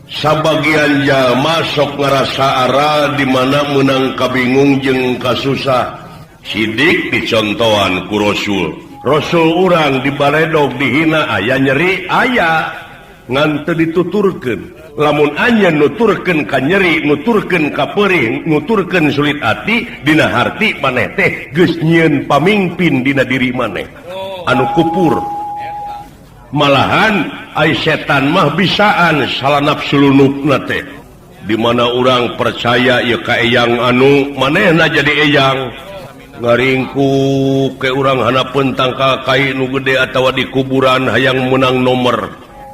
Sabagian jalma sok ngerasa ara di mana menang kabingung jeung kasusah. Sidik dicontohan ku Rasul. Rasul urang dibaledog dihina aya nyeri aya ngan teu dituturkeun. Lamun anya nuturkeun ka nyeri, nuturkeun ka perih, nuturkeun sulit ati dina harti maneh teh geus nyieun pamimpin dina diri maneh anu kupur. Malahan ai setan mah bisaan salah nafsu lunupna teh. Di mana urang percaya ieu ka eyang anu manehna jadi eyang. Ngaringku ke urang hanapeun tangka kai nu gede atawa di kuburan hayang menang nomor.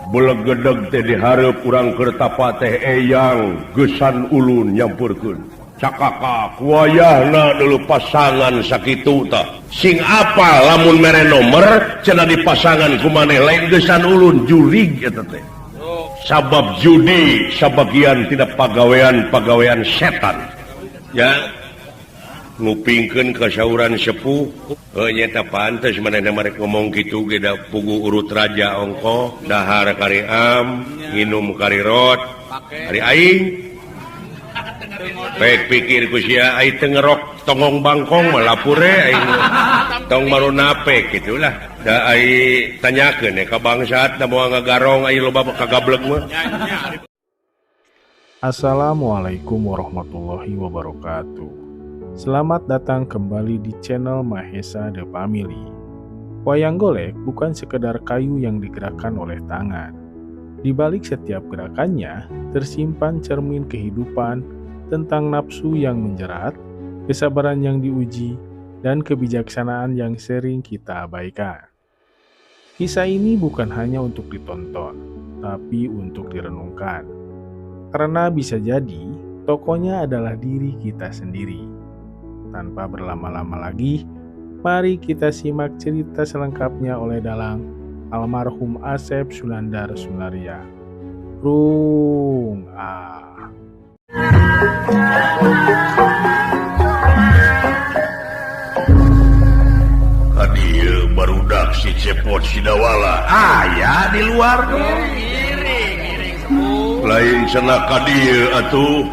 Belegedeg teh dihareup urang keur tapa teh eyang geusan ulun nyampurkeun. Cakaka kuayahna dulu pasangan sakitu tah. Sing apa lamun mere nomor cenah dipasangan ku maneh lain geusan ulun jurig eta teh. Sabab judi sabagian tidak pagawean setan. Ya. Ngupingkeun ka sauran sepuh nyata pantes manehna marek ngomong kitu ge da pugu urut raja ongko dahar kari am nginum kari rot kari aing baik pikir ku sia ai teu ngerok tongong bangkong mah lapure aing tong baru nape gitulah da ai tanyakeun ka bangsat da moal ngagarong ai loba kagableg mah. Assalamualaikum warahmatullahi wabarakatuh. Selamat datang kembali di channel Mahesa The Family. Wayang golek bukan sekedar kayu yang digerakkan oleh tangan. Di balik setiap gerakannya tersimpan cermin kehidupan tentang nafsu yang menjerat, kesabaran yang diuji, dan kebijaksanaan yang sering kita abaikan. Kisah ini bukan hanya untuk ditonton, tapi untuk direnungkan. Karena bisa jadi tokohnya adalah diri kita sendiri. Tanpa berlama-lama lagi, mari kita simak cerita selengkapnya oleh dalang almarhum Asep Sunandar Sunaria. Rung ah. Kadieu barudak si cepot si dawala aya di luar lain cenah kadieu atuh.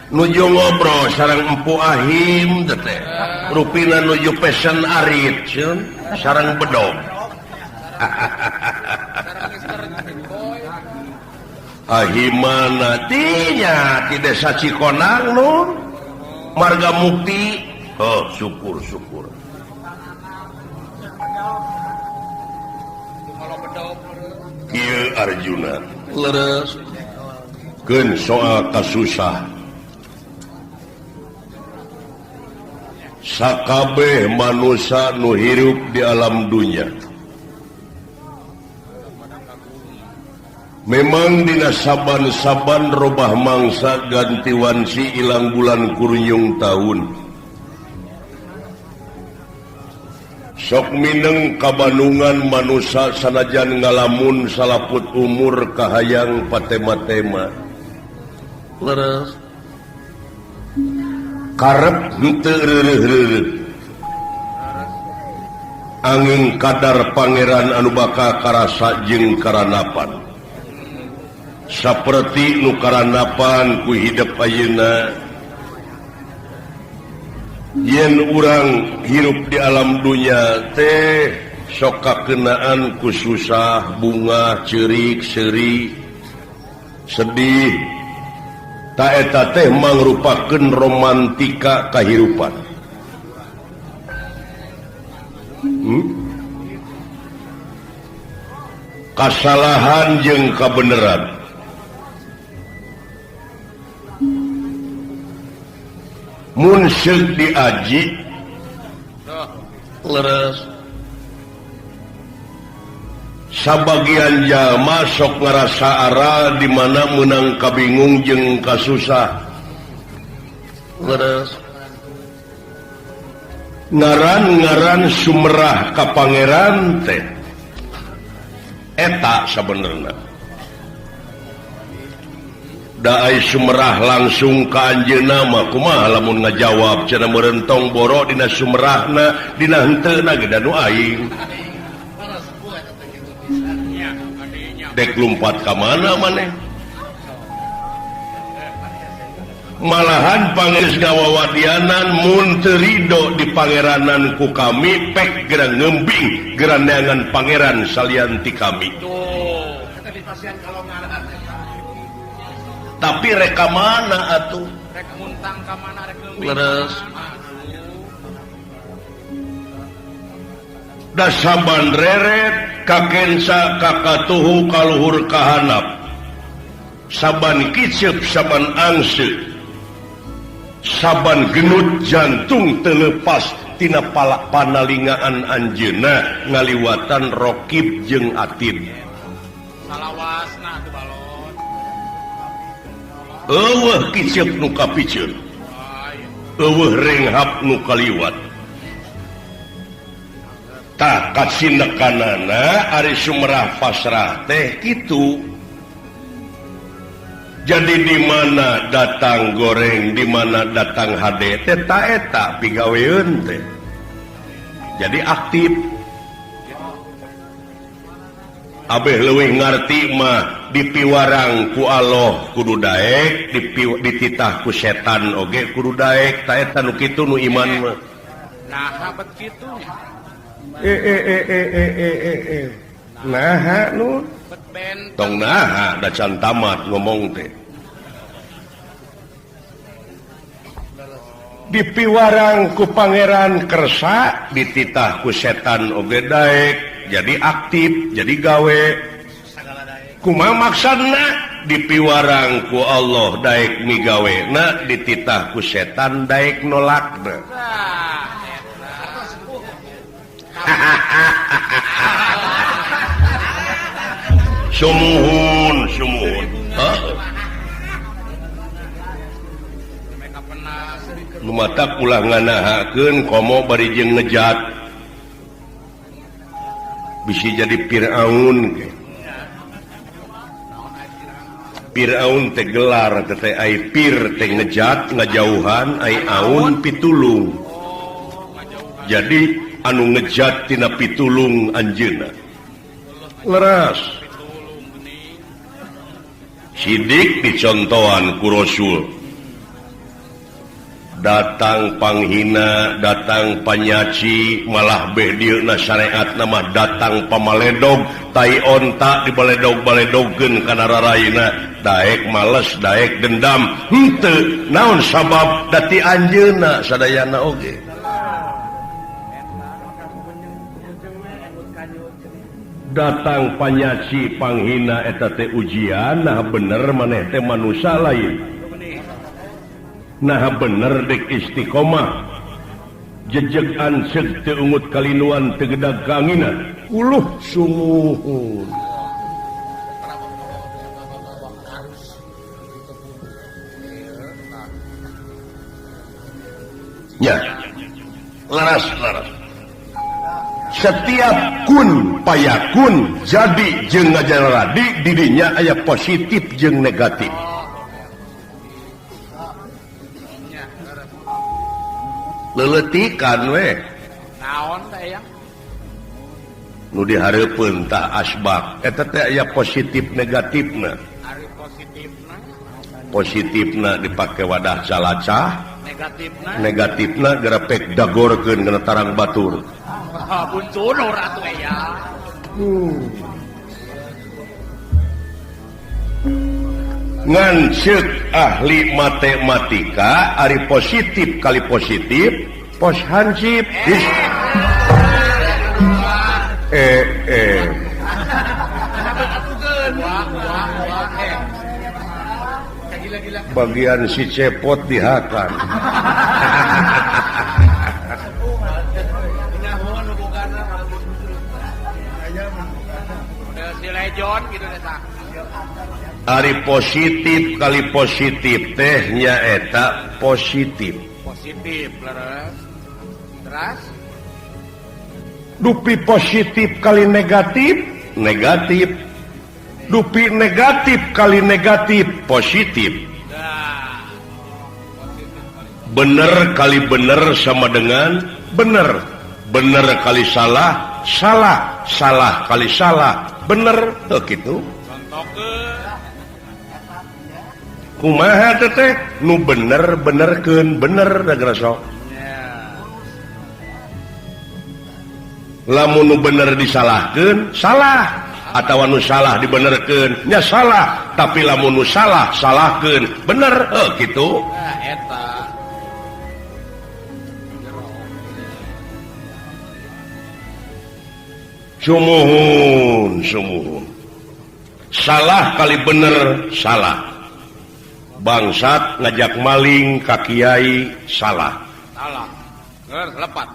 Nuju ngobrol sareng Empu Ahim teh rupina nuju pesen arit sareng bedog. Ahimana tinya di desa Cikonang nun marga mukti. Oh syukur ieu Arjuna leres keun soal kasusah sakabeh manusia nu hirup di alam dunia. Memang dina saban-saban robah mangsa ganti wansi ilang bulan kuryung tahun. Sok mineng kabanungan manusia sanajan ngalamun salaput umur kahayang patema-tema. Leres karep henteu reureuh-reureuh angin kadar pangeran anu bakal karasa jeung karanapan saperti nu karanapan ku hidup ayeuna. Yen urang hirup di alam dunia teh sok kakenaan ku susah, bunga, ceurik, seuri, sedih. Ta eta teh mangrupakeun romantika kahirupan. Kasalahan jeung kabeneran. Mun seuk diaji leres sabagian jalma sok ngarasa ara di mana menang kabingung jeung kasusah. Leres ngaran-ngaran sumerah ka pangeran teh eta sabenerna da ai sumerah langsung ka anjeunna mah kumaha lamun ngajawab cenah merentong boro dina sumerahna dina henteu na ge da nu aing dek lumpat ke mana maneh malahan pangeran ngawawadianan mun teu ridho di pangeranan ku kami pek gera ngembing gera neangan pangeran salian ti kami tapi reka mana atuh rek muntang ka mana rek ngeumbing leres da saban reret kakensa kakatuhu kaluhur kahanap saban kicep saban angse saban genut jantung telepas tina panalingaan anjeunna ngaliwatan Rokib jeung Atid salawasna teu balon eueuh kicep nu kapiceun eueuh renghap nu kaliwat tah kasindekanana ari sumerah pasrah teh kitu. Jadi di mana datang goreng, di mana datang hade teh ta eta pigaweun teh. Jadi aktif. Abeh leuwih ngarti mah dipiwarang ku Allah kudu daek, dititah ku setan oge kudu daek, ta eta nu kitu nu iman mah. Nah, bet kitu. Naha nu Bet benteng. tong naha da can tamat ngomong teh. Dipiwarang ku pangeran kersa, dititah ku setan oge daek, jadi aktif, jadi gawe. Kumaha maksudna? Dipiwarang ku Allah daek migawena, dititah ku setan daek nolakna. Sumuhun. Lumata ulah nganahakeun komo bari jeung ngejat. Bisi jadi Firaun ge. Firaun teh gelar teh ai pir teh ngejat ngajauhan ai aun pitulung. Jadi anu ngejat tina pitulung anjeunna. Leras. Sidik dicontohan ku Rasul. Datang panghina, datang panyaci, malah beh dieuna syariat nama datang pamaledog, tai onta dibaledog-baledogkeun kana rarayna, daek males, daek dendam, henteu naon sabab dati anjeunna sadayana oge. Datang panyaci panghina eta teh ujian, nah bener maneh teh manusia lain. Nah bener dek istiqomah jejeg anseg teu ungut kalinuan teu gedag kaangina uluh sumuhun nya laras setiap kun payakun jadi jeung ngajaradi didinya aya positif jeung negatif. Leletikan we naon teh ya nu dihareupeun tah asbab eta teh aya positif negatifna. ari positifna Positifna dipake wadah calacah, negatifna gerepek dagorkeun kana tarang batur. buntunur atuh ya Ngan ceuk ahli matematika ari positif kali positif pos hansip bagian si cepot dihakan. si lejon gitu eta Ari positif kali positif teh nyaeta positif. leres terus Dupi positif kali negatif negatif. Dupi negatif kali negatif positif. Bener kali bener sama dengan bener. Bener kali salah salah kali salah bener tuh gitu kumaha teh nu benerkeun bener da sok lamun nu bener disalahkeun salah atawa nu salah dibenerkeun nya salah tapi lamun nu salah salahkeun bener gitu eta sumuhun salah kali bener salah bangsat ngajak maling ka kiai salah lepat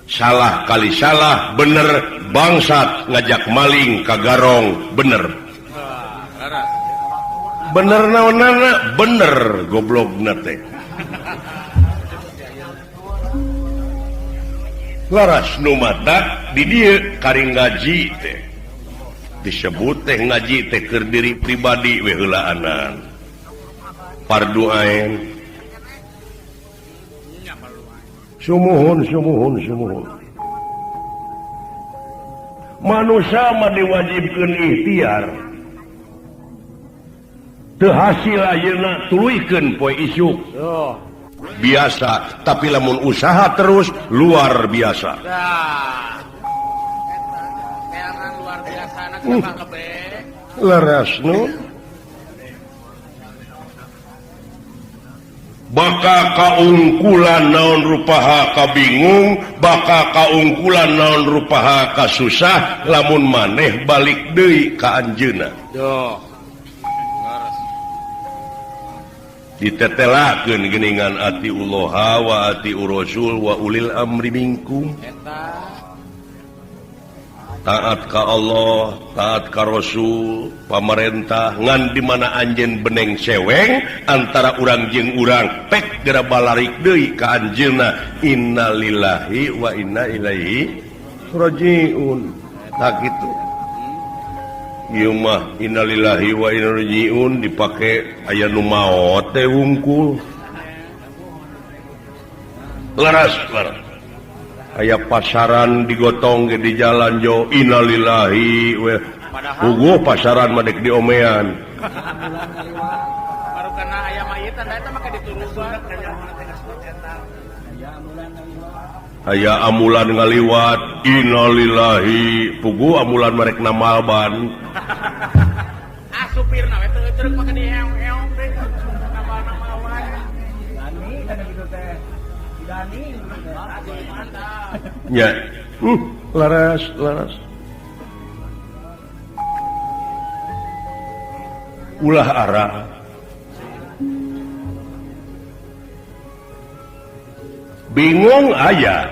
salah kali salah bener bangsat ngajak maling ka garong bener bener naonana bener goblokna teh laras nu mata di dieu karing ngaji teh disebut teh ngaji teh keur diri pribadi we heulaanan fardu ain sumuhun manusia mah diwajibkeun ikhtiar teu hasil ayeuna tuluykeun poe isuk biasa tapi lamun usaha terus luar biasa luar biasa anak lebih leres nu baka kaungkulan naon rupaha kabingung baka kaungkulan naon rupaha kasusah lamun maneh balik deui ka anjeunna ditetelakeun geuningan atiullah wa atiur rasul wa ulil amri minkum taat ka Allah taat ka Rasul pamarentah ngan di mana anjeun beneng seweng antara urang jeung urang pek geura balarik deui ka anjeunna innalillahi wa inna ilaihi rajiun tak gitu ieu mah innalillahi wa inna rajiun dipake aya nu maot teh wungkul laras aya pasaran digotong ge di jalan jo innalillahi we puguh pasaran mah dek diomean baru kena aya mayitan da eta mah dituruskeun aya amulan ngaliwat innalillahi puguh amulan merek namalban supirna we teu truk mah diheong-heong teh namal-namalwan dani kana kitu teh dani ya laras ulah arah bingung aya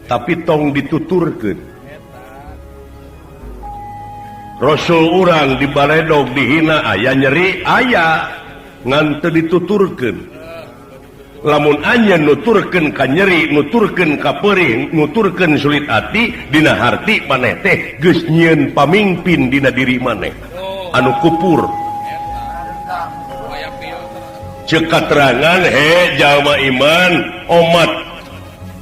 tapi tong dituturkeun Rasul urang dibaledog dihina aya nyeri aya ngan teu dituturkeun lamun anjeun nuturkeun ka nyeri nuturkeun ka perih nuturkeun sulit ati dina harti maneh teh geus nyieun pamimpin dina diri maneh anu kupur ceuk katerangan jalma iman omat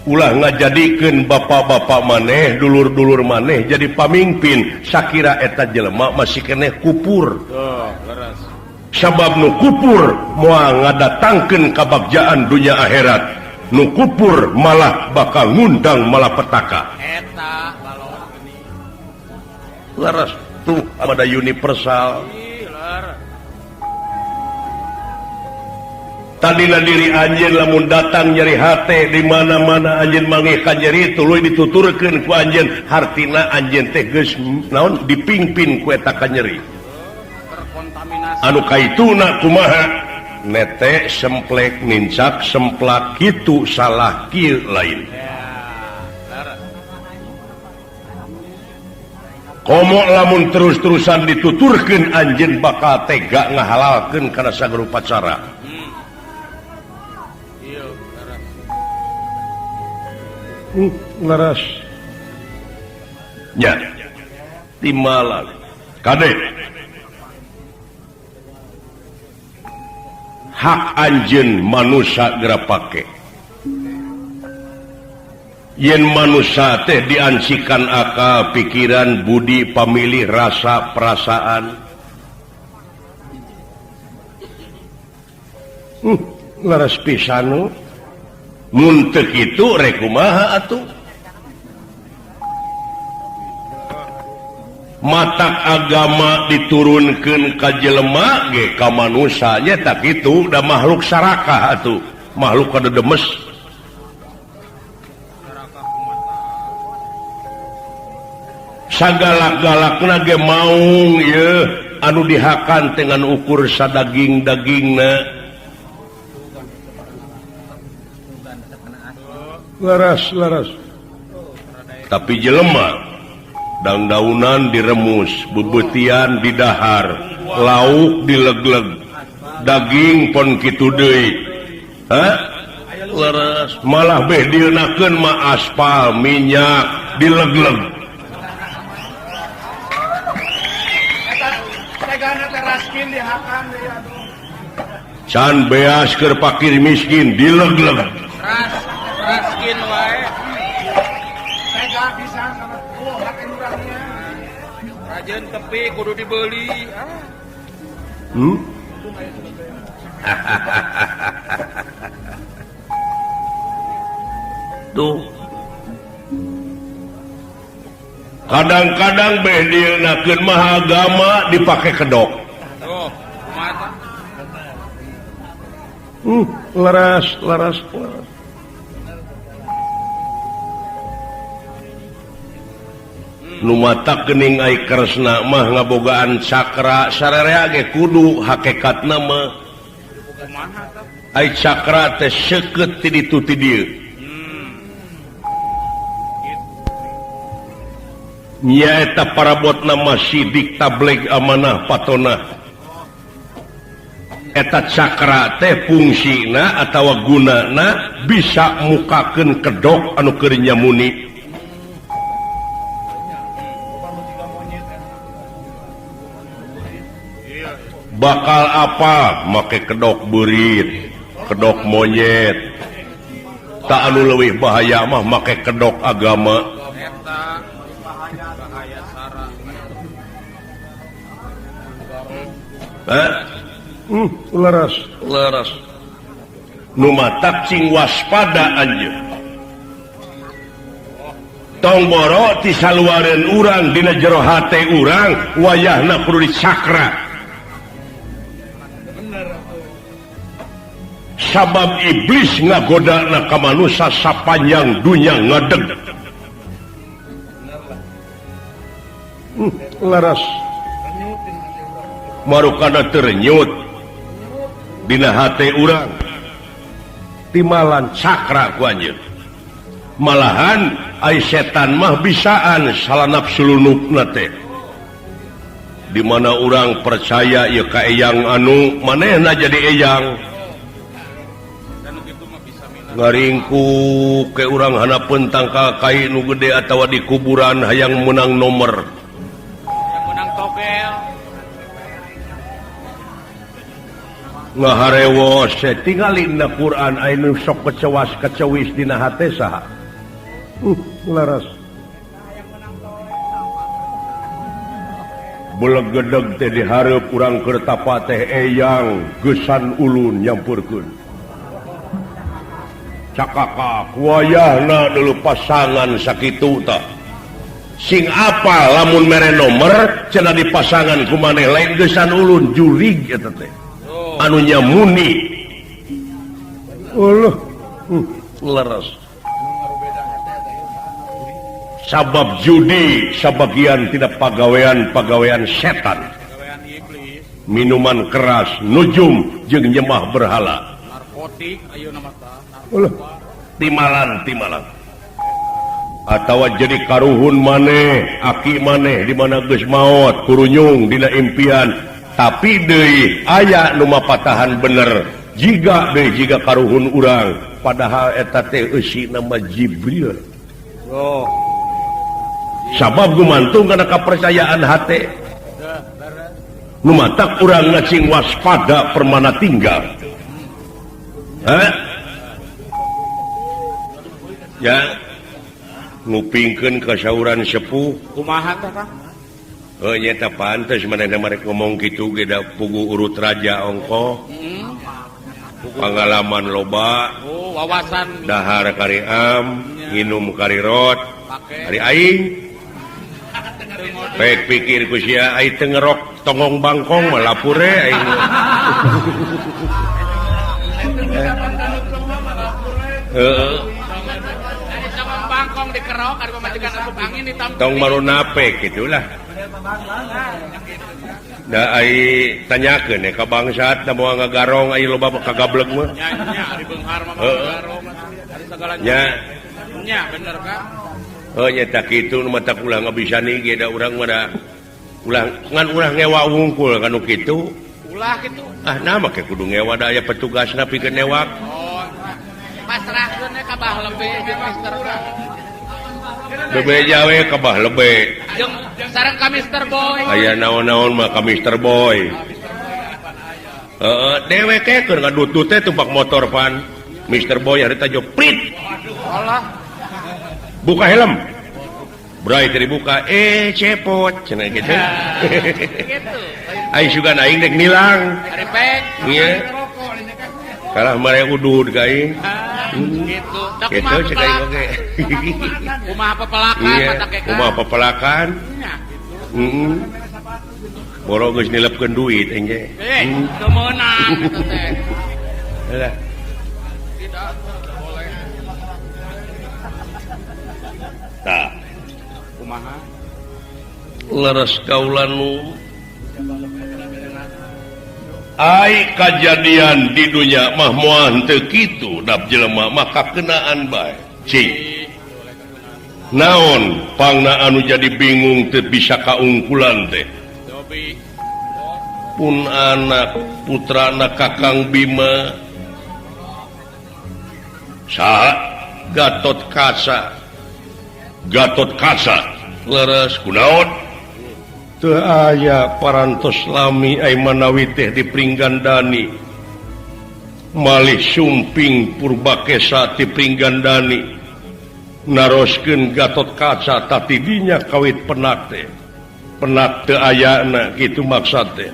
ulah ngajadikeun bapa-bapa maneh dulur-dulur maneh jadi pamimpin sakira eta jelema masih keneh kupur sabab nu kupur moal ngadatangkeun kabagjaan dunia akhirat nu kupur malah bakal ngundang malapetaka eta balon geni laras tuh ada universal tadina diri anjeun lamun datang nyeri hate di mana-mana anjeun mangeh ka nyeri tuluy dituturkeun ku anjeun hartina anjeun teh geus naon dipingpin ku eta ka nyeri anu kaituna kumaha nete semplek nincak semplak kitu salah kieu lain komo lamun terus-terusan dituturkeun anjeun bakal tega ngahalalkeun kana sagrupa cara laras nya timalan kade hak anjeun manusia geura pake yen manusia teh diancikan akal pikiran budi pamilih rasa perasaan laras pisan mun teu kitu rek kumaha atuh matak agama diturunkeun ka jelema ge ka manusia nya tak kitu da makhluk sarakah atuh makhluk kada demes sagalak-galakna ge maung ye anu dihakan dengan ukur sadaging-dagingna laras tapi jelema daun-daunan diremus bebetian didahar lauk dilegleg daging pon kitu deui laras malah beh dieunakeun mah aspal minyak dilegleg can beas keur fakir miskin dilegleg raskin wae tega pisan sama hati nuraninya rajeun tepi kudu dibeli tuh kadang-kadang beh dieunakeun mah agama dipake kedok laras nu mata geuning ai kresna mah ngabogaan cakra sararea ge kudu hakikatna mah ai cakra teh seukeut ti ditu ti dieu nyaeta parabotna mah sidik tabligh amanah patonah eta cakra teh fungsina atawa gunana bisa mukakeun kedok anu keur nyamuni bakal apa make kedok beurit kedok monyet tak anu leuwih bahaya mah make kedok agama eta bahaya sara laras nu matak cing waspada anjeun tong boro ti saluareun urang dina jero hate urang wayahna kudu dicakra sabab iblis ngagodana ka manusia sapanjang dunya ngadeg laras marukana ternyut dina hate urang timalan cakra ku anjeun malahan ai setan mah bisaan salah nafsu lunupna teh di mana urang percaya ieu ka eyang anu manehna jadi eyang ngaringku ke urang hanapeun tangkal kai nu gede atawa di kuburan hayang menang nomor yang menang togel ngaharewos tingalina Quran anu sok kecewas-kecewis dina hate saha laras belegedeg teh dihareup urang keur tapa teh eyang geusan ulun nyampurkeun cakaka wayahna dulu pasangan sakitu ta sing apa lamun mere nomor cenah dipasangan ku maneh lain geusan ulun jurig eta teh anu nyamuni Allah leres sabab judi sabagian tidak pagawean setan minuman keras nujum jeung nyembah berhala narkotik ayeuna mah timalan atawa jadi karuhun maneh aki maneh di mana geus maot kurunyung dina impian tapi deui aya nu mapatahan bener jiga karuhun urang padahal eta teh eusina mah Jibril sabab gumantung kana kapercayaan hate nu matak urang ngacing waspada permana tinggal ya ngupingkeun kasyauran sepuh kumaha teh Kang nyata pantes manehna marek ngomong kitu ge da pugu urut raja ongko pangalaman loba wawasan dahar kari am nginum kari rot kari aing baik pikir ku sia ai teu ngerok tongong bangkong mah lapure aing heeh bangkong dikerok ada pemajikan asup angin ditampi tong marunape gitulah da ai tanyakeun ka bangsat da moal ngagarong ai loba kagableg mah nya di beunghar mah garong ari sagala nya bener Kang nyata kitu nu mata ulah ngabisani ge da urang mah da ulah ngan ulah ngewa wungkul kanu kitu ulah kitu nah make kudu ngewa da aya petugasna pikeun newak pasrahkeun ka bah lebe jeung Mister bebe jawe ka bah lebe jeung sareng ka Mister Boy aya naon-naon mah ka Mister Boy dewek keur ngadutut teh tumpak motor pan Mister Boy harita jo prit Allah buka helm brai tadi buka cepot cenah gitu gitu ai sugan aing dek nilang ari pek iya kalah mare udud ka aing gitu da gitu cek aing oge kumaha pepelakan mata keka kumaha pepelakan nya heeh boro geus nilepkeun duit aing ge teu meunang eta teh lah tidak boleh tah kumaha leres kaulan nu ai kajadian di dunia mah moal teu kitu dap jelema mah kakenaan bae cing naon pangna anu jadi bingung teu bisa kaungkulan teh pun anak putrana Kakang Bima saha Gatot Kaca leres kunaon teu aya parantos lami ai manawi teh dipringgandani malih sumping Purbakesa dipringgandani naroskeun Gatot Kaca tati dinya kawit penak teh penak teu ayana kitu maksud teh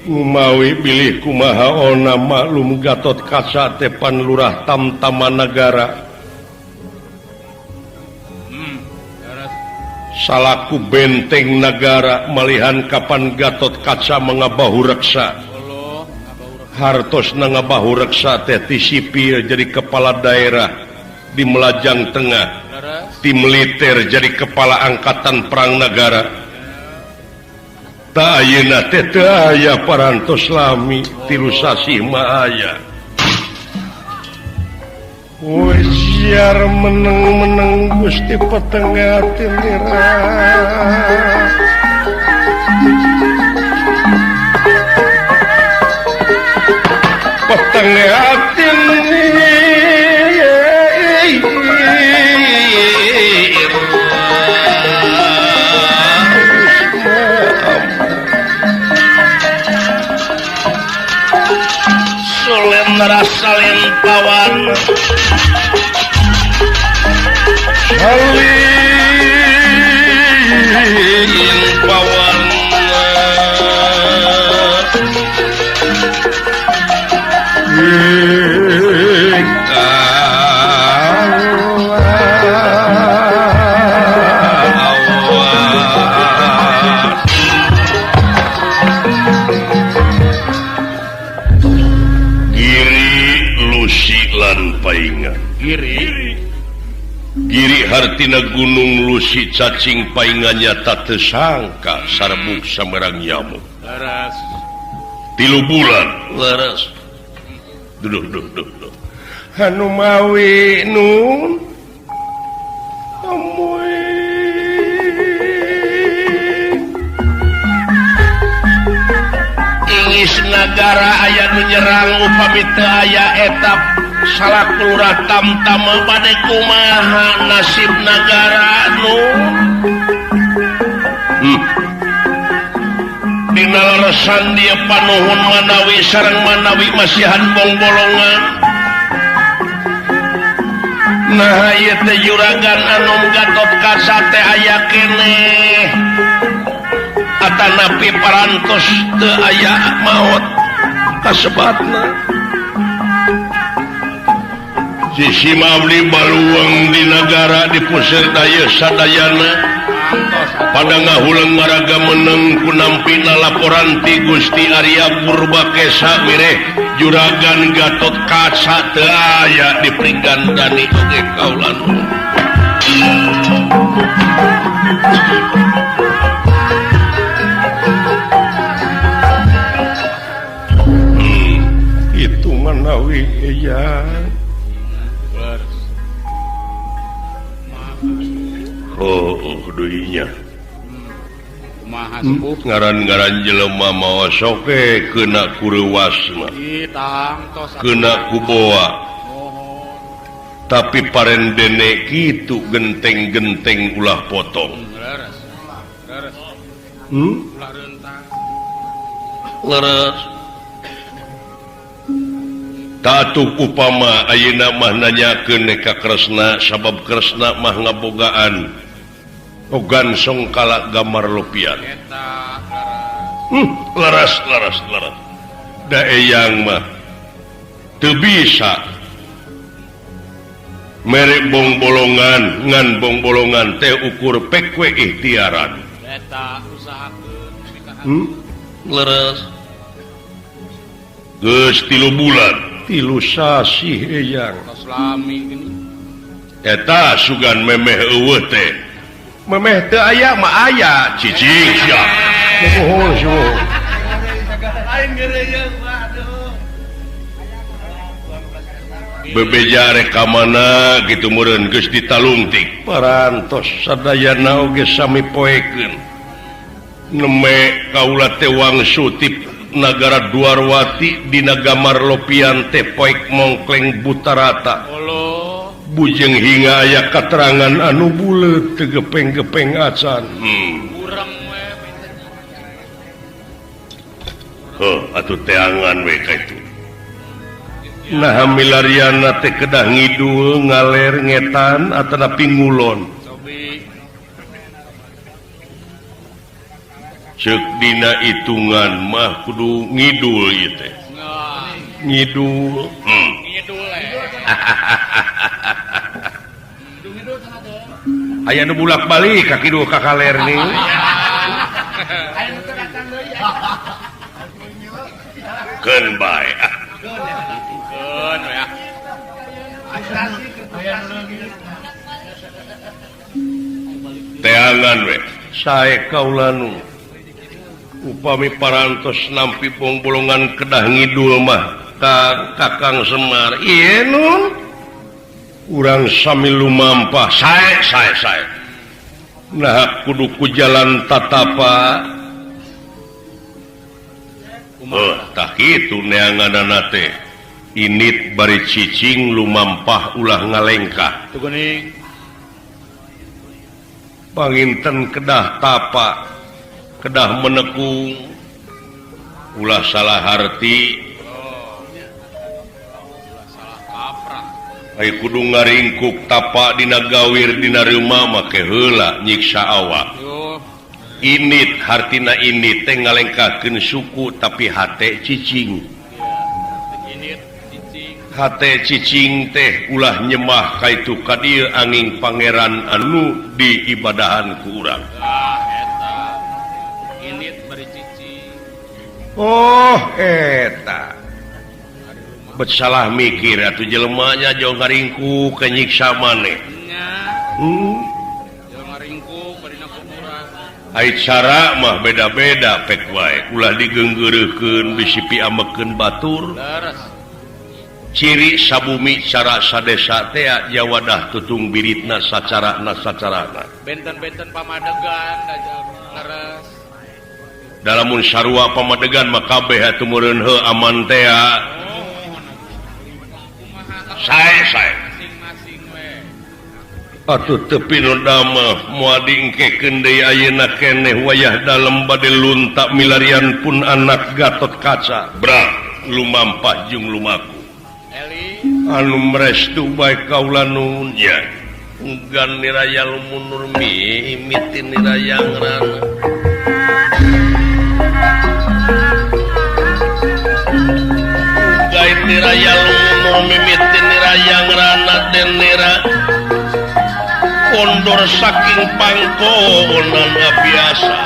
Umawi bilih kumaha ona maklum Gatot Kaca teh pan lurah Tamtamanagara salaku benteng negara malihan kapan Gatot Kaca mengabahu reksa hartosna ngabahu reksa teh ti sipil jadi kepala daerah di Melajang Tengah di militer jadi kepala angkatan perang negara tak ayeuna teh teu aya parantos lami tilu sasih mah aya Wesiar meneng-meneng Gusti petengatin nira petengatin Sulen rasalin pawan salin pawan Giri hartina gunung Lusi cacing paingannya tak tersangka sarbuk samerang nyamuk leres 3 bulan leres duh anu mawi nun amoy ingis negara aya nu nyerang upami teu aya etap salah kelurah Tamtama bade kumaha nasib negara nu dina leresan dia panuhun manawi sareng manawi masihan bongbolongan Nah ieu teh juragan anu Gatot Kaca teh aya keneh atanapi parantos teu aya maot kasebatna sisi mabli baluang di negara di puseur daya sadayana pada ngahuleung ngaraga meneng ku nampina laporan ti Gusti Arya Purbakesa mireh juragan Gatot Kaca teu aya di Prigandani oge kaulan itu manawi ya duinya ngaran-ngaran jelema mawa soke kena kurewasna kena kuboa tapi parendene kitu genteng-genteng ulah potong leres tatu upama ayeuna mah nanyakeun ka Kresna sabab Kresna mah ngabogaan ogan songkala gambar lopian leres da eyang mah teu bisa mere bong bolongan ngan bong bolongan teh ukur pekwe ikhtiaran eta usahakeun leres geus 3 bulan 3 sasi eyang islami gini eta sugan memeh eueuh teh memeh teu aya mah aya cicing sia mohon suh lain geureuh bebeja rek ka mana kitu meureun geus ditalungtik parantos sadayana oge sami poekeun neme kaula teh wangsu ti nagara Duarwati dina gamar lopian teh poek mongkleng buta rata bujeng hingga aya katerangan anu bulet teu gepeng-gepeng acan urang we atuh teangan we ka itu nah milariana teh kedah ngidul ngaler ngetan atanapi ngulon ceuk dina hitungan mah kudu ngidul ieu teh ngidul aya nu bulak-balik ka kidul ka kaler nih keun bae keun ya teangan we sae kaulanu upami parantos nampi bolongan kedah ngidul mah ka Kakang Semar ieu nun urang sami lumampah sae nah kudu ku jalan tatapa tah kitu neanganana teh init bari cicing lumampah ulah ngalengkah teu geuning panginten kedah tapa kedah menekung ulah salah harti ai kudu ngaringkuk tapa dina gawir dina reuma make heula nyiksa awak init hartina init teh ngalengkakeun suku tapi hate cicing hate cicing teh ulah nyemah kaitu ka dieu angin pangeran anu diibadahan ku urang oh eta bet salah mikir atuh jelemanya jauh ngaringku ke nyiksa maneh ai cara mah beda-beda pek wae ulah digeunggeureukkeun bisi piamekeun batur ciri sabumi cara sadesa teh jawadah tutung biritna sacarana benten-benten pamadegan leres dalamun sarua pamadegan mah kabeh atuh meureun heuh aman teh sae atuh tepi nu damah moal diengkekeun deui ayeuna keneh wayah dalem bade luntak milarian pun anak Gatot Kaca brah lumampah jeung lumaku anu merestu baik kaula nunya enggan niraya lumunur mimitin niraya ngrana enggan niraya lumunur mimitin niraya ngrana den nira kondor saking pangkonan biasa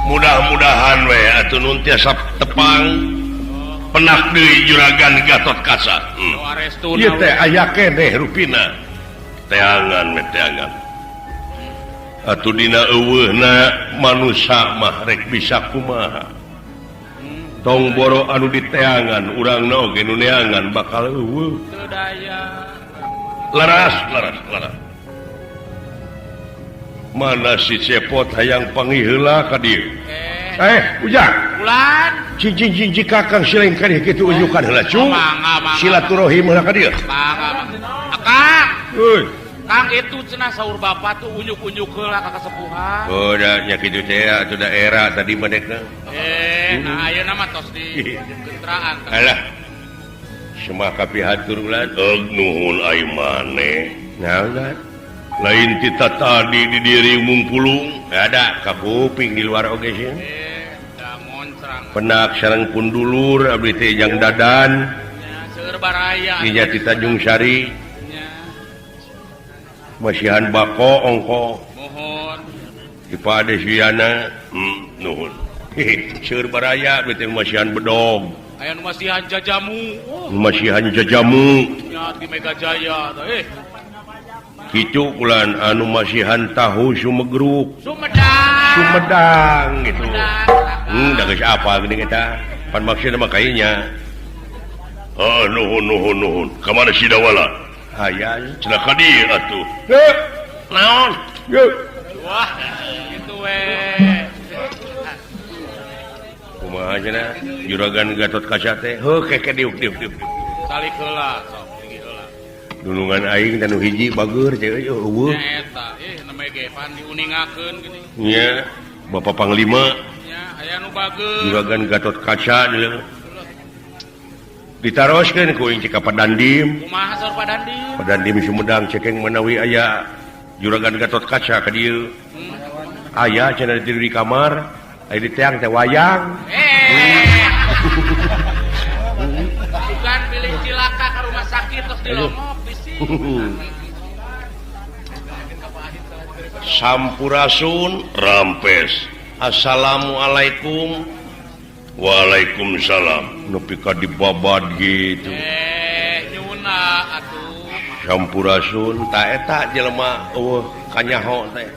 mudah-mudahan we atuh nun tiasa tepang penak deui juragan Gatotkaca. Ieu teh aya keneh rupina. Teangan we teangan. Atuh dina eueuhna manusia mah rek bisa kumaha. Tong boro anu diteangan urangna oge nu neangan bakal eueuh. Teu daya. Laras. Mana si cepot hayang panggih heula ka dieu. Ujang. Ulan. Cincin kakang siling ka dieu kitu unjukan heula cung. Silaturahim heula ka dieu. Akang. Euy. Kang itu cenah saur bapak tuh unyuk-unyuk heula ka kasepuhan. Oh da nya kitu teh atuh daerah tadi manehna. Nah ayeuna mah tos di kentraan. Alah. Semaka pihatur ulan nuhun ai maneh. Naon lain tita tadi di diri mumpulung ada kapuping di luar oge sih penak sareng pun dulur abdi teh jang dadan seueur baraya di Jati Tanjung Sari masihan bako ongko mohon di Padesiana nuhun seueur baraya abdi teh masihan bedog aya nu masihan jajamu nya di Mega Jaya kitu ulan anu masihan tahu Sumegruk Sumedang gitu da geus apa geuning eta pan maksudna mah kayaknya nuhun ka mana si Dawala aya cenah ka dieu atuh naon wah kitu we kumaha cenah juragan Gatotkaca teh heuh keke diuk salik heula dulungan aing tanu hiji bager ceu eueuh eta namanya ge pan diuningakeun gini nya Bapak Panglima nya aya nu bager juragan Gatotkaca deuleu ditaroskeun ku aing cek ka Padandim kumaha saur Padandim Padandim Sumedang cekeng menawi aya juragan Gatotkaca ka dieu aya cenah di kamar aya di teang teh wayang bukan pilih cilaka ke rumah sakit terus dilongok Sampurasun rampes. Assalamualaikum. Waalaikumsalam. Nepi ka dibabad gitu. Nyuna atuh. Sampurasun ta eta jelema eueuh kanyaho teh.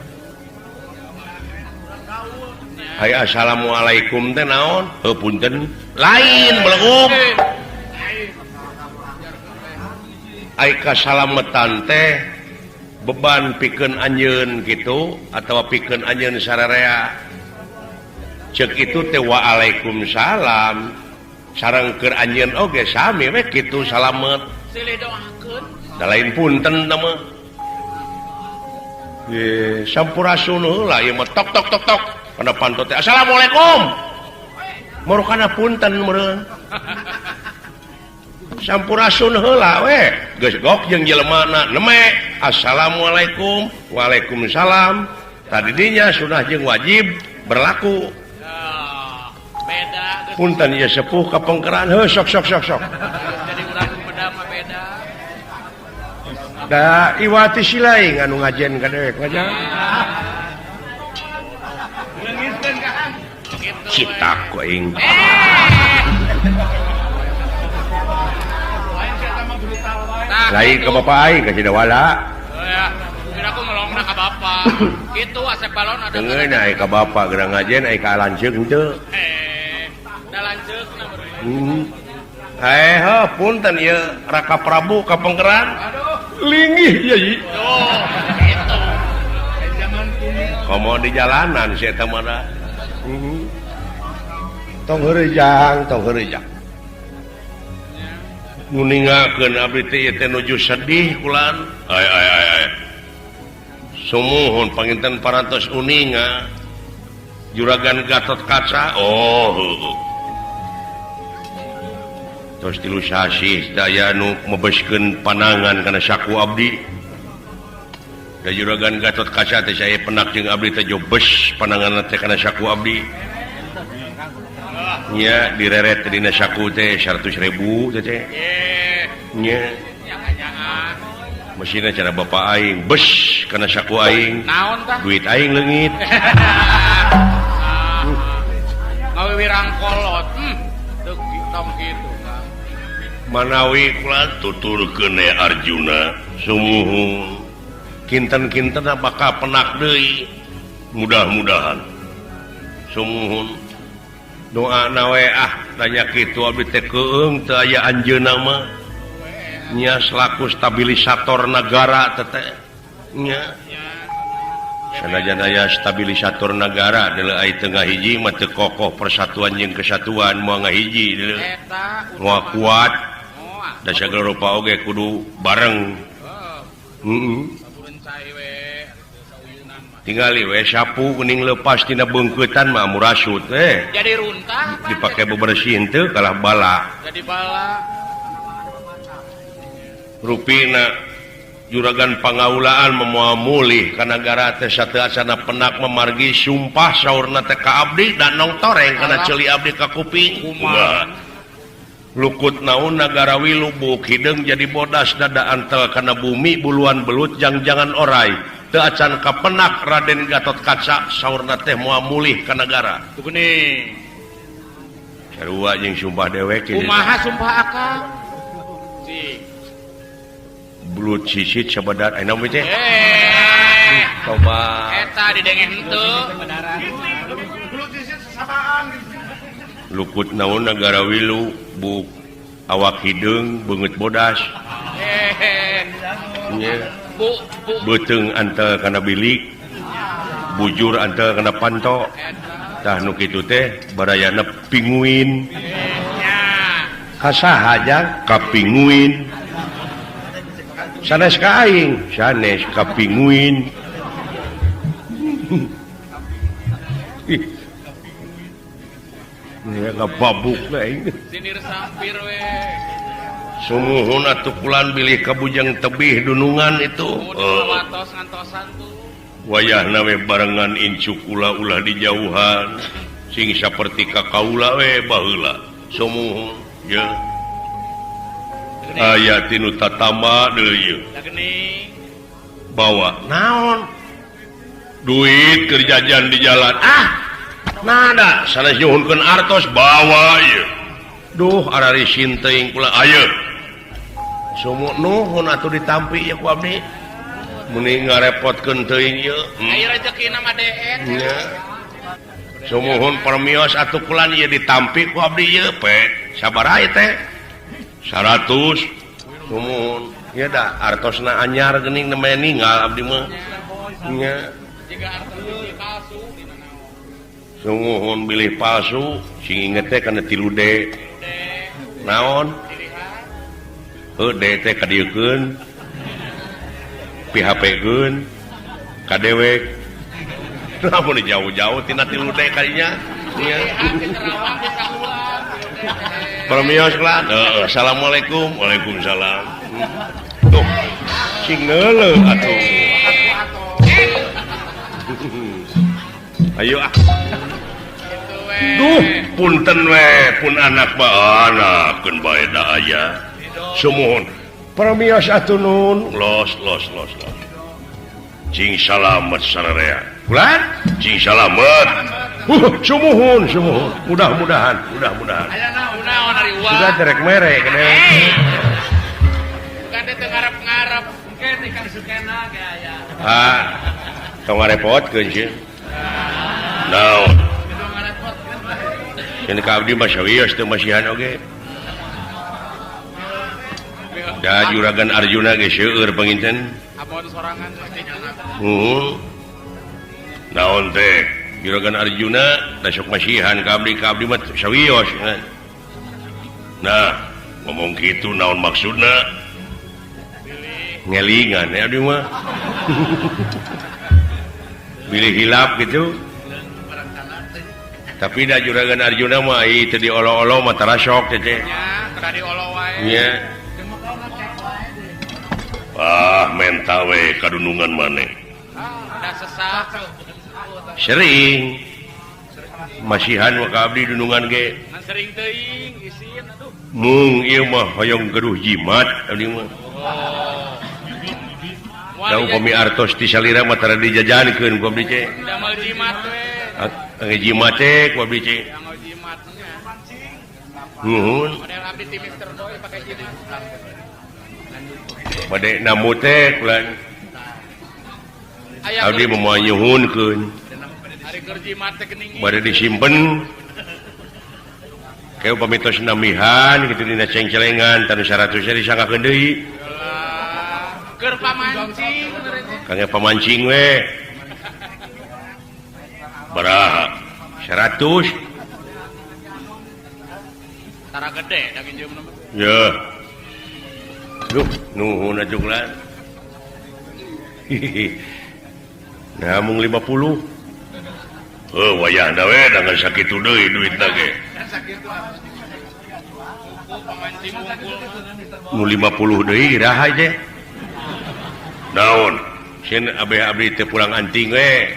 Hai assalamualaikum teh naon? Punten. Lain belegum. Ai kasalametan teh beban pikeun anjeun gitu atawa pikeun anjeun sararea ceuk itu teh waalaikumsalam sareng keur anjeun oge sami we kitu salamet silih doakeun da lain punten teh mah ye sampurasun heula ieu mah tok kana pantot teh assalamualaikum moro kana punten meureun sampurasun heula we geus gok jeung jelemana neme assalamualaikum waalaikumsalam tadi dinya sunah jeung wajib berlaku beda punten ieu sepuh kapengkeran heuh sok jadi urang Sumedang mah beda da iwati silaing anu ngajen ka dewek ngajan leungiskeun ka citak ku aing lain ke bapak aing ka Cidawala. Oh ya, kira aku ngelongna ka bapak. Kitu asep balon ada. Dengeun ai ka bapak gerang ngajen ai ka lanceuk henteu. Da lanceukna beureun. Punten ieu Raka Prabu kapengkeran. Aduh, linggih ieu. Oh, kitu. Zaman kuning. Komo di jalanan si eta mah da. Tong heureujang. nguningakeun abdi teh ieu teh nuju sedih kulan. Sumuhun panginten parantos uninga Juragan Gatot Kaca. Terus tilu sasi daya nu mebeskeun panangan kana saku abdi. Da Juragan Gatot Kaca teh saya penak jeung abdi teh jobes panangan teh kana saku abdi. Nya direret dina saku teh 100.000 teh. Nya. Mesinna cara bapak aing bes kana saku aing. Naon tah? Duit aing leungit. Ngawirang kolot. Teu tong kitu. Manawi kula tuturkeun Arjuna sumuhun kinten-kinten bakal penak deui mudah-mudahan sumuhun doana we tanya kitu abdi teh keung teu aya anjeunna mah nya selaku stabilisator negara teh nya sanajan aya stabilisator negara deuleu aya tengah hiji mah teu kokoh persatuan jeung kesatuan moal ngahiji deuleu moal kuat da sagala rupa oge kudu bareng. Tingali we sapu kuning leupas tina beungkeutan mah murasut jadi runtah dipake bebersihin teu kalah bala. Jadi bala. Rupina Juragan Pangaulaan memoal mulih ka nagara teh sateu asana penak memargi sumpah saurna teh ka abdi dan nong toreng kana ceuli abdi ka kuping. Kumaha? Lukut naun nagara wilubuk hideung jadi bodas dada antel kana bumi buluan belut jangan orai teu acan kapenak Raden Gatot Kaca saurna teh moal mulih ka nagara. Tuh geuning. Sarua jeung sumpah dewek ieu. Kumaha sumpah akang? Si Belut sisit sabadar aya naon teh? Coba eta didengeh henteu. Belut sisit sasabaan. Lukut naun nagara wilu buk awak hideung beungeut bodas beuteung antel kana bilik bujur antel kana panto tah nu kitu teh barayana pinguin kasaha jang ka pinguin sanes ka aing sanes ka pinguin. Ya ngababuk lain. Sinir sampir we. Sumuhun atuh kulan bilih ka bujang tebih dunungan itu. Watos ngantosan tuh. Wayahna we barengan incuk ulah-ulah di jauhan. Sing saperti ka kaula we baheula. Sumuhun ya. Aya tinu tatama deui ieu. Bawa naon? Duit keur jajan di jalan. Nada sanes nyuhunkeun artos bawa ieu. Duh arari sinteing kula ayeuna. Sumu nuhun atuh ditampi ya ku abdi. Muni ngarepotkeun teuing ieu. Aya rezekina mah deen. Nya. Sumuhun permios atuh kulan ieu ditampi ku abdi ieu pe. Sabaraha teh? 100. Sumuhun. Ya da artosna anyar geuning nemeh ninggal abdi mah. Nya. Jiga artos palsu. Sumuhun bilih palsu sing inget teh kana 3D. Naon? Heude teh kadiekeun. PHP-keun ka dewek. Namun jauh-jauh tina 3D kadinya. Nya. Permios lah. Assalamualaikum. Waalaikumsalam. Tuh. Sing ngeuleuh atuh. Ayo Duh, punten we, pun anak anak-keun bae da aya. Sumuhun. Permios atuh nun, los. Cing salamet sararea. Kulan, cing salamet. Sumuhun. Mudah-mudahan. Ayana unaon ari uang. Sudah derek mere kene. Bukan teh ngarep-ngarep. Mungkin ikan sukena ge aya. Tong ngarepotkeun sih. Naon? Yang ka abdi mah sawios teu masihan oge. Da Juragan Arjuna ge seueur panginten. Abon sorangan Naon teh? Juragan Arjuna da sok masihan ka abdi mah sawios. Nah, ngomong gitu naon maksudna ngelingan ya di mah pilih hilap gitu tapi da juragan Arjuna mah itu diolo-olo mah tara syok teh kada diolo wae nya mental we kadunungan maneh da sesak sering masihan wa ka abdi dunungan ge ngan sering teuing isin atuh mung ieu mah hoyong geruh jimat abdi mah tahu pami artos ti salira mah tara dijajankeun ku abdi ce damel jimat we jimat teh ku abdi ce damel jimatnya nuhun model abdi ti Mr. Doi pakai jadi bade namu teh kulan aya abdi moal nyuhunkeun hari keur jimat teh geuning bade disimpen kayak pamitos namihan gitu dina cengcelengan tanu 100-nya disangkakeun deui keur pamancing kangge pamancing we baraha 100 tara gede da nginjeum mah ya duh nuhun atuh kulan nah mung 50 wayahna we dengan sakitu deui duitna ge pamancing unggul nu 50 deui iraha je naon sieun abdi teh pulang anting we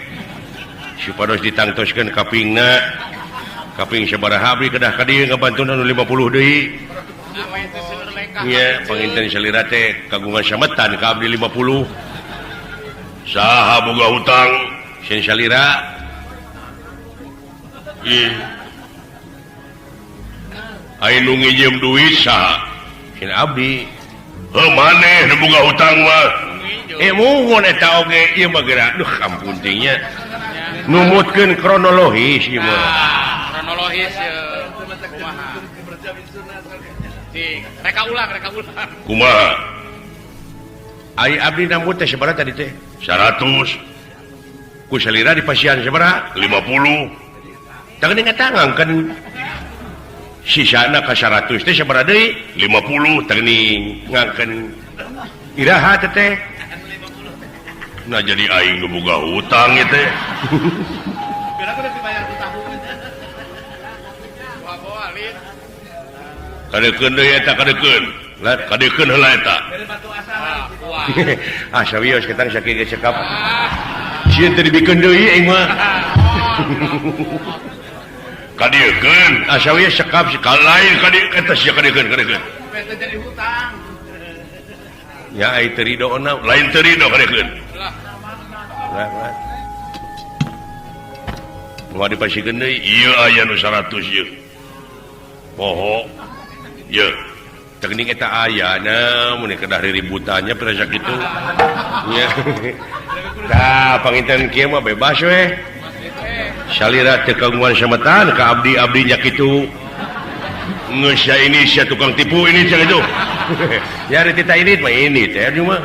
supados ditangtoskeun kapingna kaping sabaraha abdi kedah ka dieu ngabantuna nu 50 deui ame teh seueur lengkah nya panginten salira teh kagungan sametan ka abdi 50 saha boga hutang sieun salira aya nu nginjem duit saha sieun abdi heuh maneh nu boga hutang mah muhun eta oge ieu mah geura duh ampun teh nya numutkeun kronologis ieu mah kronologis kumaha reka ulang kumaha ai abdi namut teh sabaraha tadi teh 100 ku salira dipasihan sabaraha 50 tah geuning ngangkeun sisana ka 100 teh sabaraha deui 50 tah geuning ngangkeun iraha teh nah jadi aing nu boga hutang ieu teh bila kudu dibayar hutang wah alin kadekeun deui eta kadekeun lat kadekeun heula eta sawios kita sakieu cekap sieun teh dibikeun deui aing mah kadekeun sawios cekap sekalain kadekeun eta sia kadekeun eta jadi hutang ya ai teu ridona lain teu ridho kadekeun lah mau dipasikeun deui ieu aya nu 100 ieu poho ieu teu geuning eta ayana mun kedah riributannya pada sakitu nya tah panginten kieu mah bebas we salira teu kagungan sametan ka abdi nya kitu geus sia ini sia tukang tipu ini sia kitu nyari tita ini mah ini teh cuma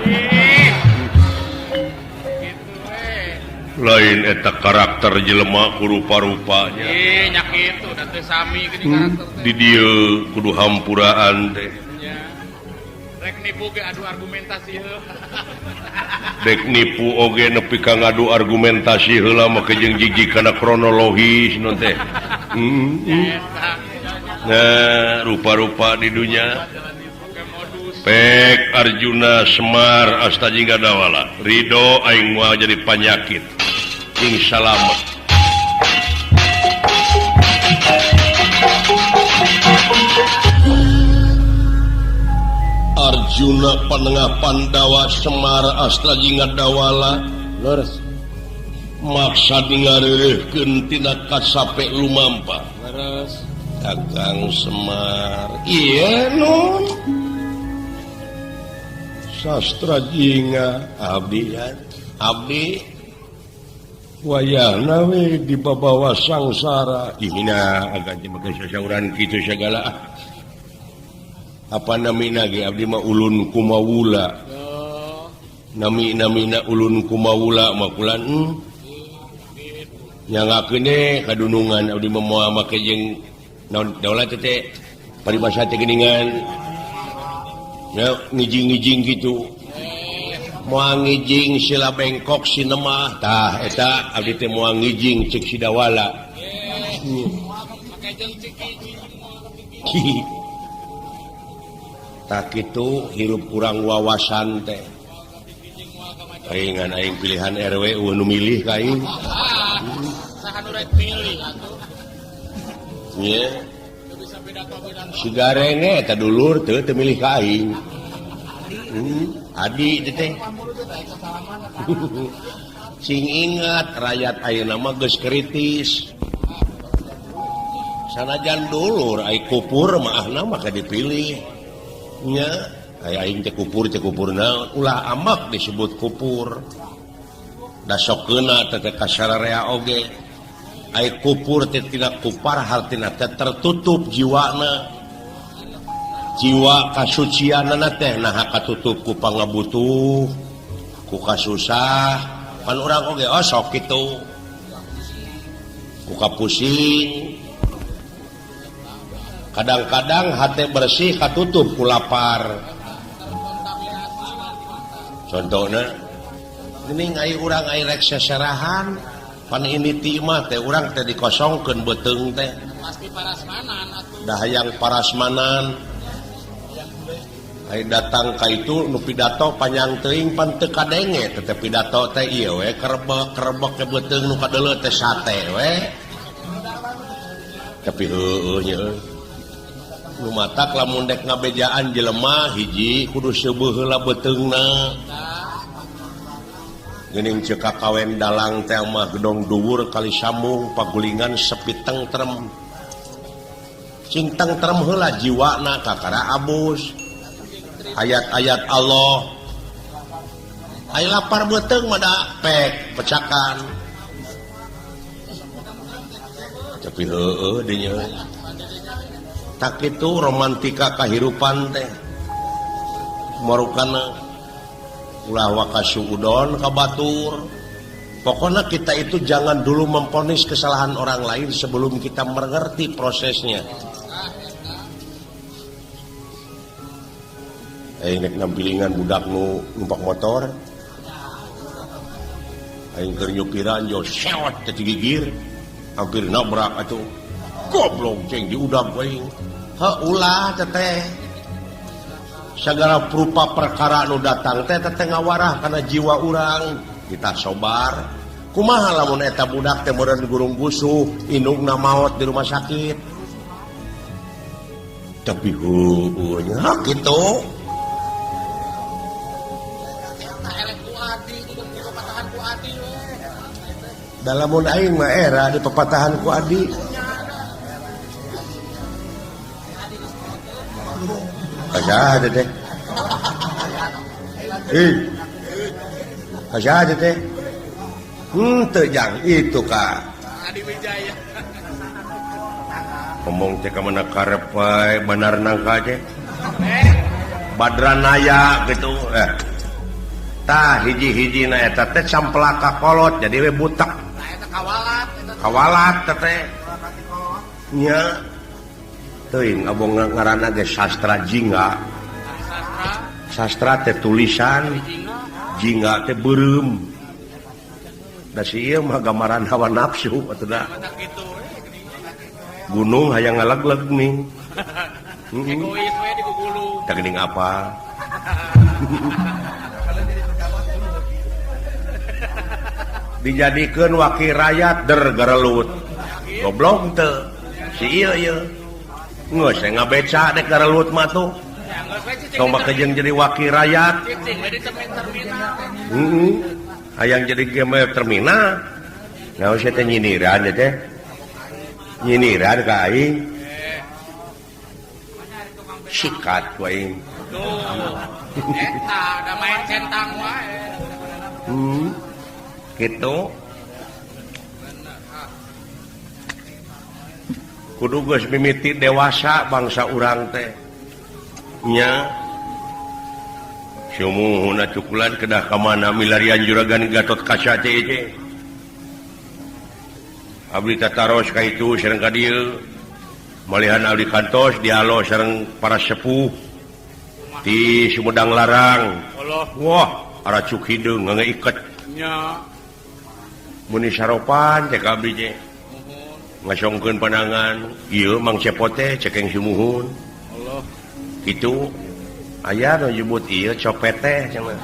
lain eta karakter jelema rupa-rupanya nya kitu da teu sami geuning karakter di dieu kudu hampuraan teh rek nipu ge adu argumentasi heuh dek nipu oge nepi ka ngadu argumentasi heula mah kejeng jijik kana kronologis non teh nah rupa-rupa di dunia pek Arjuna Semar Astajingga Dawala ridho aing moal jadi panyakit ing salamet Arjuna Panengah Pandawa Semar Astajingga Dawala leres maksa ngareureuhkeun tina kasape lumampa leres Kakang Semar iya nun sastra jinga abdi wayahna we dibabawa sangsara ihina agak make sasauran kitu sagala apa namina ge abdi mah ulun kumawula namina ulun kumawula makulan nyangakeun de kadunungan abdi mah moal make jeung naon daulat teh paribasa teh geuningan ngijing-ngijing gitu moal ngijing sila bengkok sinema tah eta abdi teh moal ngijing cek sidawala tak kitu hirup kurang wawasan teh aing pilihan RW nu milih ka aing saha nu rek milih atuh nya bisa beda-beda si garenge eta dulur teu milih ka aing adi teh sing ingat rakyat ayeuna mah geus kritis sanajan dulur ai kupur maahna maka dipilih nya aing teh kupurna ulah amak disebut kupur da sokeuna teh kasararea oge ai kupur teh tina kupar hartina teh tertutup jiwana jiwa kasucianana teh nah katutup ku pangabutuh ku kasusah pan urang oge sok kitu ku kapusing kadang-kadang hati bersih katutup ku lapar contohnya ini ngai urang ai rek seserahan pan ini timah teh urang teh dikosongkeun beuteung teh pasti parasmanan atuh dah hayang parasmanan ai datang ka itu nu pidato panjang teuing pan teu kadenge teh pidato teh ieu we kerebek ke beuteung nu kadeuleu teh sate we tapi heueuh nya nu matak lamun dek ngabejaan jelema hiji kudu seueuh heula beuteungna geuning ceuk kawen dalang teh mah gedong dhuwur kali sambung pagulingan sepi tentrem sing tentrem heula jiwana kakara abus ayat-ayat Allah ai lapar beuteung mah da pek pecakan tapi heueuh dinya tak itu romantika kahirupan teh marukana ulah wakasuudon ka batur pokoknya kita itu jangan dulu memponis kesalahan orang lain sebelum kita mengerti prosesnya nek nampilingan budak nu numpak motor aing keur nyupiran jo sewot teh gigir hampir nabrak atuh goblok ceng diudag aing ulah teteh segala perupa perkara nu datang teh ngawarah kana jiwa urang kita sobar kumaha lamun eta budak teh meureun gurung gusuh indungna maot di rumah sakit tapi heueuh nya kitu dalamun aing mah era di pepatahan ku adi aja teh aja teh teu jang itu ka Adi Wijaya ngomong teh ka mana karep wae benar nangka teh badranaya gitu tah hiji-hijina eta teh camplaka kolot jadi we butak eta kawalat teh nya teuing abong ngaranna ge sastra jingga sastra teh tulisan jingga teh beureum da si ieu mah gambaran hawa nafsu atuh da gunung hayang ngalegleg nih egois we di gugulu tah geuning apa dijadikeun wakil rakyat garelut goblok teu si ieu geus ngabeca dek garelut mah tuh coba kejeng jadi wakil rakyat hayang jadi game terminal ngaos teh nyindiran teh nyindiran ka aing sikat ku aing eta da main centang wae gitu kudu geus mimiti dewasa bangsa urang teh nya sumuhuna cukulan kedah ka mana milarian juragan Gatot Kaca teh abdi tataros ka itu sareng ka dieu malihan abdi kantos dialog sareng para sepuh di Sumedang Larang. Allah. Wah, aracuk hidung ngeiket. Nya. Muni saropan teh kabdi teh. Ngasongkeun pandangan. Ieu Mang Cepot teh cekeng sumuhun. Allah. Itu aya nu nyebut ieu copet teh cenah.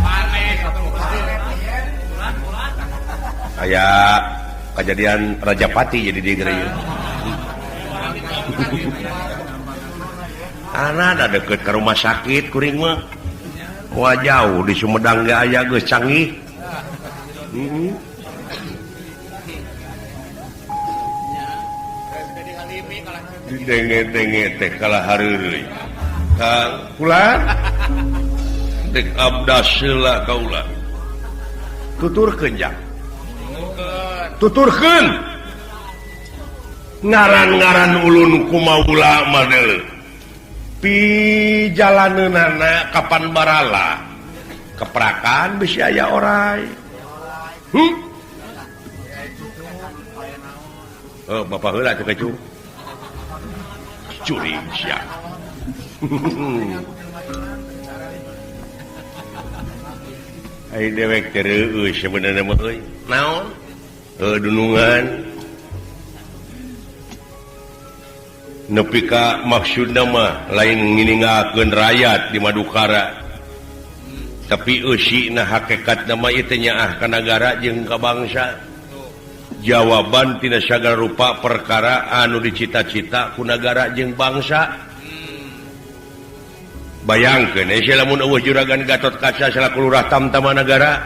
Maneh satu. Aya kejadian Rajapati jadi di gereja. Anak ada deket ke rumah sakit kuring mah. Wah jauh di Sumedang ge aya geus canggih. Denge-denge teh kalah hareureuy. Kang kula dek abdas heula kaula. Tuturkeun jang. Tuturkeun. Ngaran-ngaran ulun kumaula madel. Pi jalaneunana kapan barala. Keprakan bisa aya oray. Oh, bapak heula teh kecu. Curing sia. Ai dewek teh reueus sebenarnya mah euy. Naon? Dunungan. Nepi ka maksudna mah lain nginingakeun rakyat di Madukara. Tapi eusina hakikatna mah ieu teh nyaah ka nagara jeung ka bangsa. Jawaban tina sagala rupa perkara anu dicita-cita ku nagara jeung bangsa. Bayangkeun lamun eueuh Juragan Gatot Kaca selaku lurah tamtama nagara.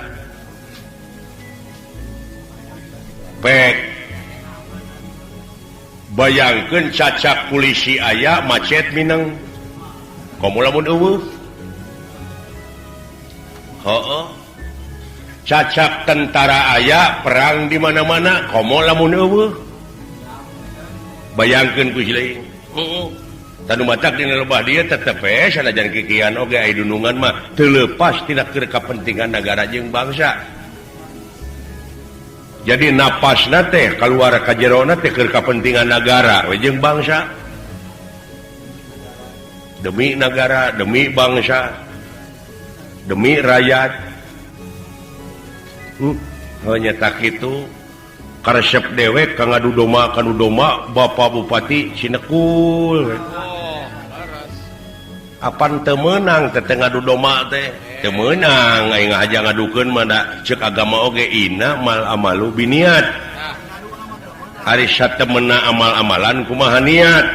Pek bayangkeun cacak polisi aya macet mineng. Komo lamun eueuh. Heeh. Cacak tentara aya perang di mana-mana, komo lamun eueuh. Bayangkeun ku sileung. Heeh. Tanu matak dina lobah dieu tetep we sanajan kikian oge aya dunungan mah teu leupas tina keur kapentingan nagara jeung bangsa. Jadi napasna teh kaluar ka jerona teh keur kapentingan nagara we jeung bangsa. Demi nagara, demi bangsa, demi rakyat. Hanya tak itu karesep dewek ka ngadu doma kanu doma Bapak Bupati Cinekul. Apan teu meunang teh ngadu doma teh. Teu meunang aing aja ngadukeun mah da ceuk agama oge inna mal amalu biniat. Ari satemena amal-amalan kumaha niat.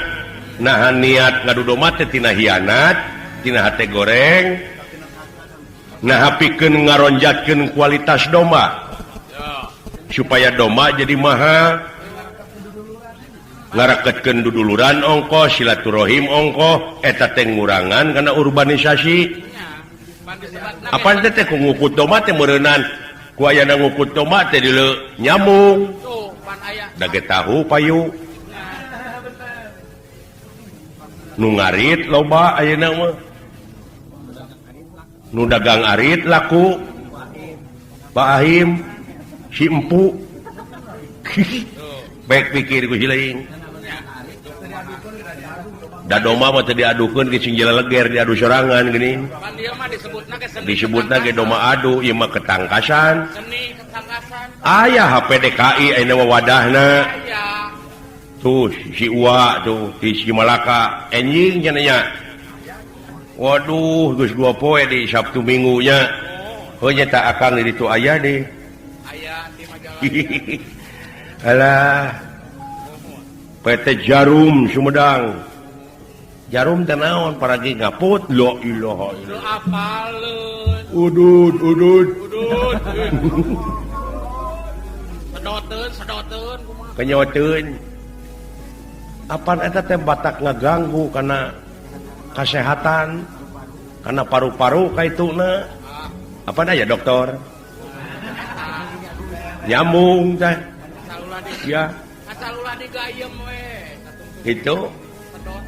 Nah niat ngadu doma teh tina hianat, tina hate goreng. Nah pikeun ngaronjatkeun kualitas domba. Supaya domba jadi mahal. Ngaraketkeun duduluran ongkos, silaturahim ongkos, eta teh ngurangan kana urbanisasi. Apaan teh ku ngukut domba teh meureunan ku ayana ngukut domba teh dieu nyamung. Dage tahu payu. Nu ngarit loba ayeuna mah. Nu dagang arit laku. Pak Ahim si empu. Baik pikir ku sileung. Da domba mah teu diadukeun ge sing leger diadu sorangan geuning. Pan dieu mah Disebutna ge domba adu, ieu mah ketangkasan. seni ketangkasan. Aya HPDKI ayeuna wadahna. Aya. Tuh si Uwa tuh di si Malaka enjing cenanya. Waduh geus 2 poe di Sabtu Minggu nya. Heuh nya tak akang di ditu aya deh. Aya di majalah. Alah. PT Jarum Sumedang. Jarum teh naon paragi ngaput la ilaha Lu illallah. apaleun. Udud. Udud. Sedoteun kumaha. Kenyoteun. Apaan eta teh batak ngaganggu kana kesehatan, kana paru-paru kaituna. Apaan aya dokter? Nyambung teh. Asalulah di Ya, asalulah digayem we. itu Sedot.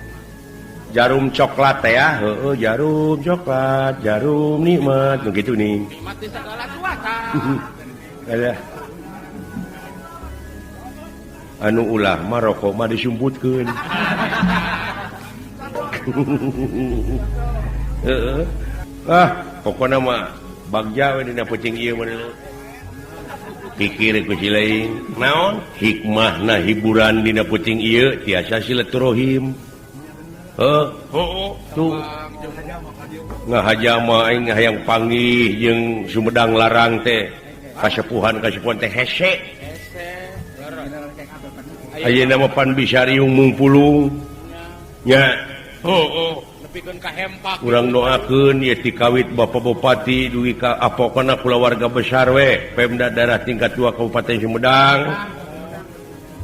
jarum coklat teh ya. Heeh, jarum coklat, jarum nikmat, begitu nih. Nikmat di segala cuaca. Alah. Anu ulah mah rokok mah disumputkeun. pokoknya mah bagja we dina peucing ieu mah pikir ku si lain naon hikmahna hiburan dina peucing ieu tiasa silaturahim tuh ngahajama aing hayang panggih jeung Sumedang Larang teh kasepuhan teh hese ayeuna mah pan bisa riung mungpulung nya nepikeun ka hempak urang doakeun ieu ti kawit Bapak Bupati dugi ka apokna kulawarga besar we Pemda daerah tingkat 2 Kabupaten Sumedang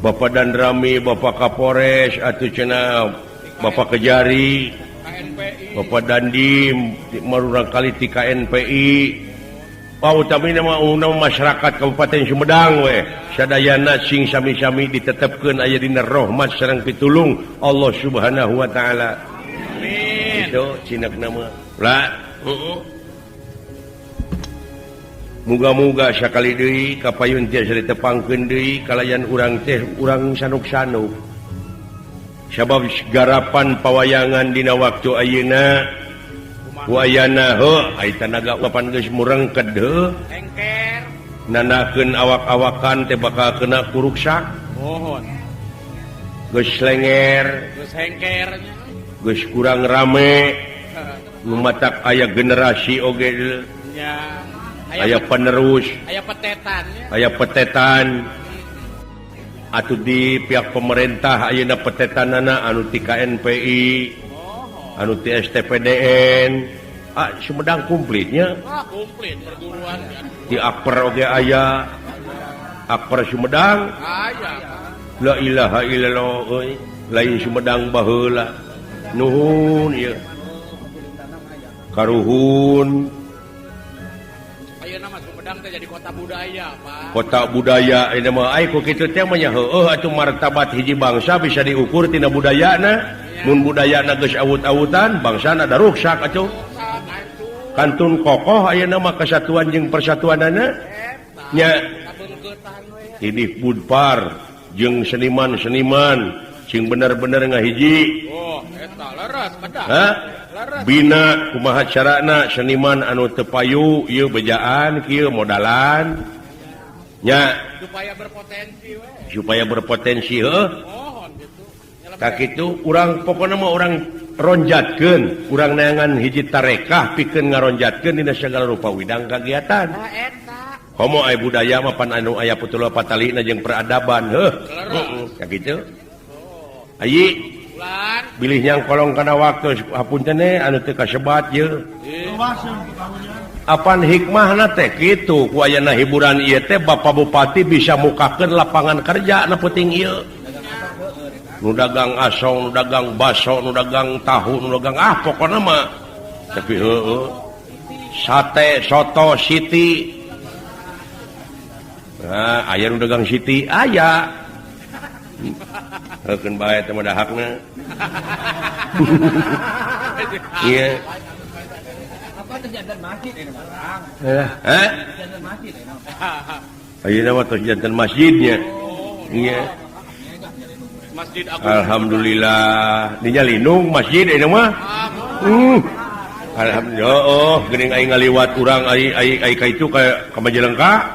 Bapak Dandrami Bapak Kapolres atuh cenah Bapak Kejari Bapak Dandim marurang kali ti KNPI utamina mah masyarakat Kabupaten Sumedang we sadayana sing sami-sami ditetepkeun aya dina rahmat sareng pitulung Allah Subhanahu wa taala. Amin. Itu cinakna mah. Lah, muga-muga sakali deui kapayun tiasa ditepangkeun deui kalayan urang teh urang sanuk-sanuk. Sabab garapan pawayangan dina waktu ayeuna wayana ai tanaga papan geus murengked engker nanakeun awak-awakan teh bakal kena kuruksak mohon geus lenger geus hengker geus kurang rame lumatak aya generasi oge nya aya penerus aya petetan atuh di pihak pemerintah ayeuna petetanana anu ti KNPI anu ti STPDN Sumedang komplitnya komplit perguruan di Akper oge aya Akper Sumedang aya la ilaha illallah euy lain Sumedang baheula nuhun ieu karuhun ayeuna mah Sumedang teh jadi kota budaya Pak kota budaya ini mah ai ku kitu teh mah nya heueuh atuh martabat hiji bangsa bisa diukur tina budayana mun budayana geus awut-awutan bangsana da ruksak atuh kantun kokoh ayeuna mah kesatuan jeung persatuanana nya idih budpar jeung seniman-seniman sing bener-bener ngahiji eta leres bedah bina kumaha carana seniman anu teu payu ieu bejaan kieu modalan nya supaya berpotensi mohon gitu tak kitu urang pokona mah urang ronjatkeun urang neangan hiji tarekah pikeun ngaronjatkeun dina sagala rupa widang kagiatan homo aya budaya mah pan anu aya putulah patalina jeung peradaban kayak gitu ayi bilih nyang kolong kana waktu hapunten anu teu kasebat ieu apan hikmahna teh kitu ku ayeuna hiburan ieu teh Bapak Bupati bisa mukakeun lapangan kerja na peuting ieu nu dagang asong nu dagang baso nu dagang tahu nu dagang pokona mah tapi sate soto siti aya nu dagang siti aya heukeun bae teh mah dahakna iya apa terjantan masjid ini Bang terjantan masjid ini ayeuna mah tos janten masjidnya iya masjid alhamdulillah dinya lindung masjid ini mah alhamdulillah geuning aing ngaliwat urang ai ka itu ka Majalengka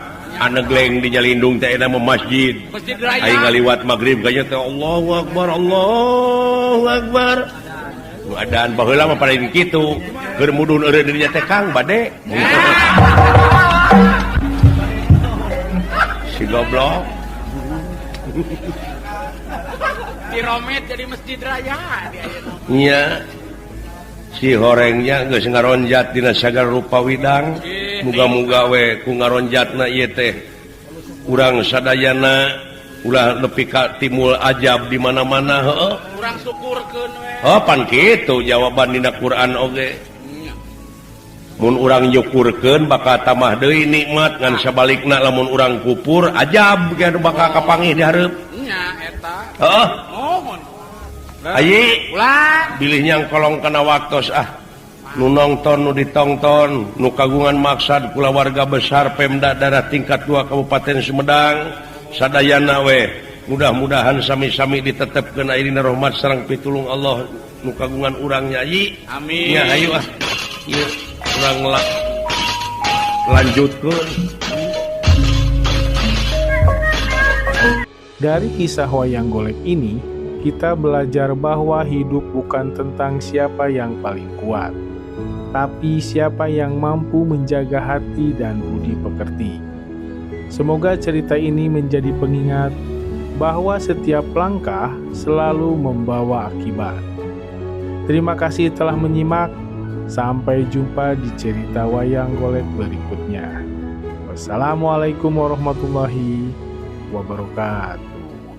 anegleng dinya lindung teh eta mah masjid aing ngaliwat magrib kayaknya teh Allahu akbar adaan baheula mah paling kitu keur mudun eureun dinya teh Kang bade si goblok Piromet jadi masjid raya iya si horengnya geus ngaronjat dina sagala rupa widang muga-muga we ku ngaronjatna ieu teh urang sadayana ulah nepi ka timul ajab di mana-mana heueuh urang syukurkeun we pan kitu jawaban dina Quran oge mun urang nyukurkeun bakal tamah deui nikmat ngan sabalikna lamun urang kupur ajab ge bakal kapanggih di hareup nya eta mohon ayi bilih nyang kolong kana waktos nu nongton nu ditongton nu kagungan maksad kulawarga besar Pemda daerah tingkat 2 Kabupaten Sumedang sadayana we mudah-mudahan sami-sami ditetapkeun ayeuna rahmat sareng pitulung Allah nu kagungan urang Nyai. Amin. Ya hayu ah. Ieu urang lanjutkeun. Dari kisah wayang golek ini, kita belajar bahwa hidup bukan tentang siapa yang paling kuat, tapi siapa yang mampu menjaga hati dan budi pekerti. Semoga cerita ini menjadi pengingat bahwa setiap langkah selalu membawa akibat. Terima kasih telah menyimak. Sampai jumpa di cerita wayang golek berikutnya. Wassalamualaikum warahmatullahi wabarakatuh.